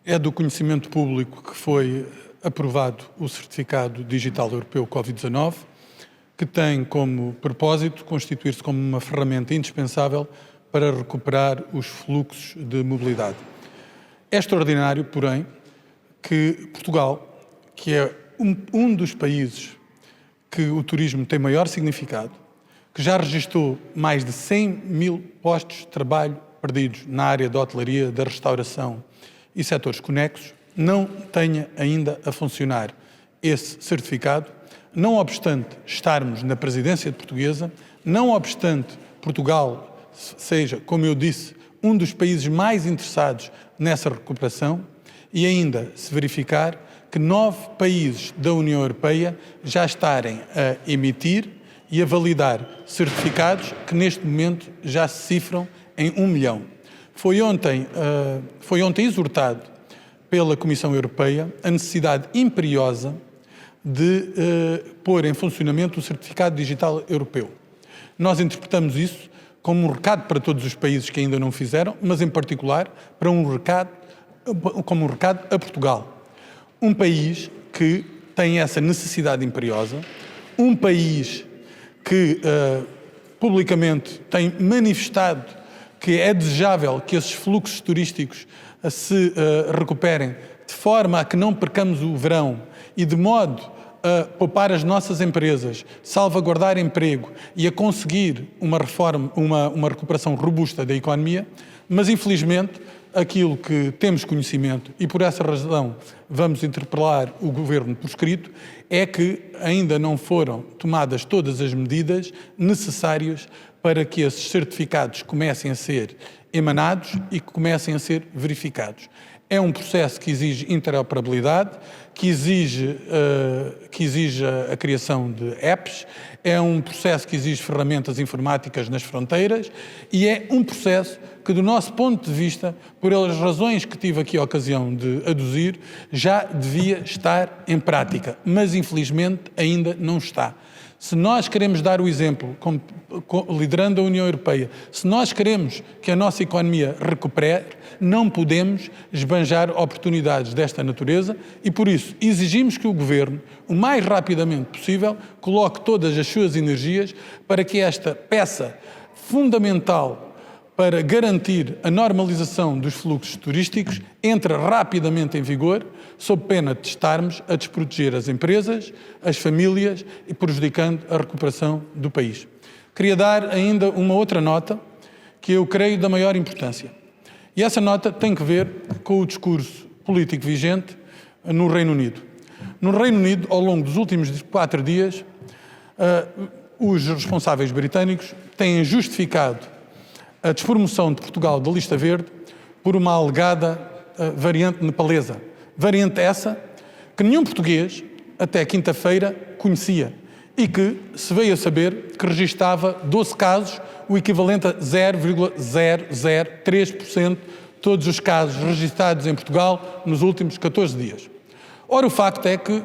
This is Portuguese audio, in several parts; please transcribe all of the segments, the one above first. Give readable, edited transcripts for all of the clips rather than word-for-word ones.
É do conhecimento público que foi aprovado o Certificado Digital Europeu Covid-19, que tem como propósito constituir-se como uma ferramenta indispensável para recuperar os fluxos de mobilidade. É extraordinário, porém, que Portugal, que é um dos países que o turismo tem maior significado, que já registrou mais de 100 mil postos de trabalho perdidos na área da hotelaria, da restauração e setores conexos, não tenha ainda a funcionar esse certificado, não obstante estarmos na presidência portuguesa, não obstante Portugal seja, como eu disse, um dos países mais interessados nessa recuperação, e ainda se verificar que 9 países da União Europeia já estarem a emitir e a validar certificados que neste momento já se cifram em 1 milhão. Foi ontem exortado pela Comissão Europeia a necessidade imperiosa de pôr em funcionamento o Certificado Digital Europeu. Nós interpretamos isso como um recado para todos os países que ainda não fizeram, mas em particular como um recado a Portugal. Um país que tem essa necessidade imperiosa, um país que publicamente tem manifestado que é desejável que esses fluxos turísticos se recuperem de forma a que não percamos o verão e de modo a poupar as nossas empresas, salvaguardar emprego e a conseguir uma recuperação robusta da economia, mas infelizmente aquilo que temos conhecimento, e por essa razão vamos interpelar o Governo por escrito, é que ainda não foram tomadas todas as medidas necessárias para que esses certificados comecem a ser emanados e que comecem a ser verificados. É um processo que exige interoperabilidade, que exige a criação de apps, é um processo que exige ferramentas informáticas nas fronteiras e é um processo que, do nosso ponto de vista, por as razões que tive aqui a ocasião de aduzir, já devia estar em prática, mas infelizmente ainda não está. Se nós queremos dar o exemplo, liderando a União Europeia, se nós queremos que a nossa economia recupere, não podemos esbanjar oportunidades desta natureza e, por isso, exigimos que o Governo, o mais rapidamente possível, coloque todas as suas energias para que esta peça fundamental para garantir a normalização dos fluxos turísticos entre rapidamente em vigor, sob pena de estarmos a desproteger as empresas, as famílias e prejudicando a recuperação do país. Queria dar ainda uma outra nota que eu creio da maior importância. E essa nota tem que ver com o discurso político vigente no Reino Unido. No Reino Unido, ao longo dos últimos 4 dias, os responsáveis britânicos têm justificado a despromoção de Portugal da lista verde por uma alegada variante nepalesa. Variante essa que nenhum português, até quinta-feira, conhecia e que se veio a saber que registava 12 casos, o equivalente a 0,003% de todos os casos registados em Portugal nos últimos 14 dias. Ora, o facto é que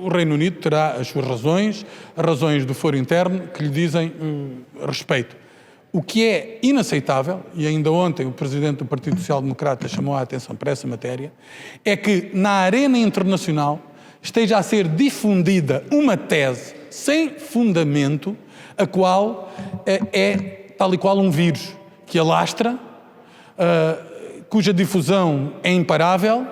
o Reino Unido terá as suas razões, as razões do foro interno, que lhe dizem respeito. O que é inaceitável, e ainda ontem o Presidente do Partido Social Democrata chamou a atenção para essa matéria, é que na arena internacional esteja a ser difundida uma tese sem fundamento, a qual é tal e qual um vírus que alastra, cuja difusão é imparável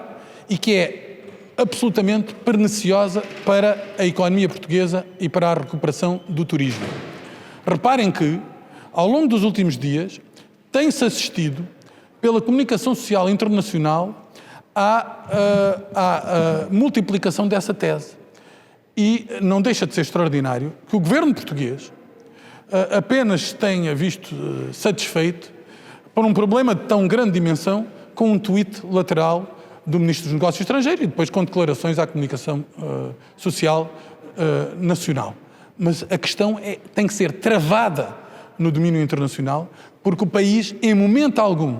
e que é absolutamente perniciosa para a economia portuguesa e para a recuperação do turismo. Reparem que, ao longo dos últimos dias, tem-se assistido, pela comunicação social internacional, à multiplicação dessa tese. E não deixa de ser extraordinário que o governo português apenas tenha visto satisfeito por um problema de tão grande dimensão com um tweet lateral do Ministro dos Negócios Estrangeiros e depois com declarações à comunicação social nacional. Mas a questão tem que ser travada no domínio internacional, porque o país, em momento algum,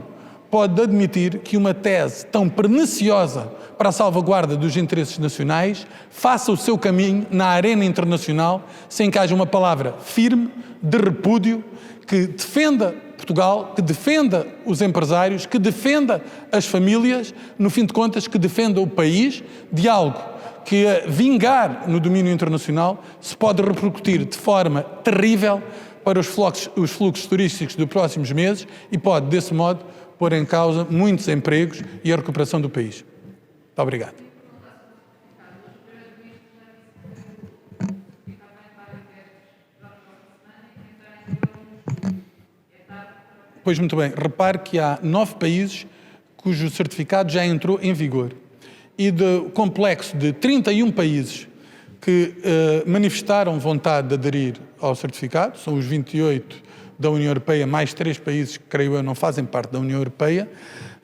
pode admitir que uma tese tão perniciosa para a salvaguarda dos interesses nacionais faça o seu caminho na arena internacional sem que haja uma palavra firme de repúdio que defenda Portugal, que defenda os empresários, que defenda as famílias, no fim de contas, que defenda o país de algo que, a vingar no domínio internacional, se pode repercutir de forma terrível para os fluxos turísticos dos próximos meses e pode, desse modo, pôr em causa muitos empregos e a recuperação do país. Muito obrigado. Pois muito bem, repare que há 9 países cujo certificado já entrou em vigor e do complexo de 31 países que manifestaram vontade de aderir ao certificado, são os 28 da União Europeia, mais 3 países que, creio eu, não fazem parte da União Europeia,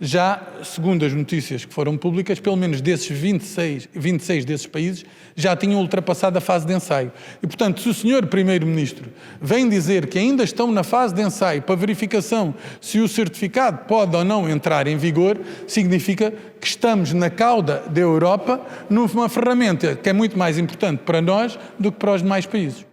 já, segundo as notícias que foram públicas, pelo menos desses 26 desses países já tinham ultrapassado a fase de ensaio. E, portanto, se o Sr. Primeiro-Ministro vem dizer que ainda estão na fase de ensaio para verificação se o certificado pode ou não entrar em vigor, significa que estamos na cauda da Europa numa ferramenta que é muito mais importante para nós do que para os demais países.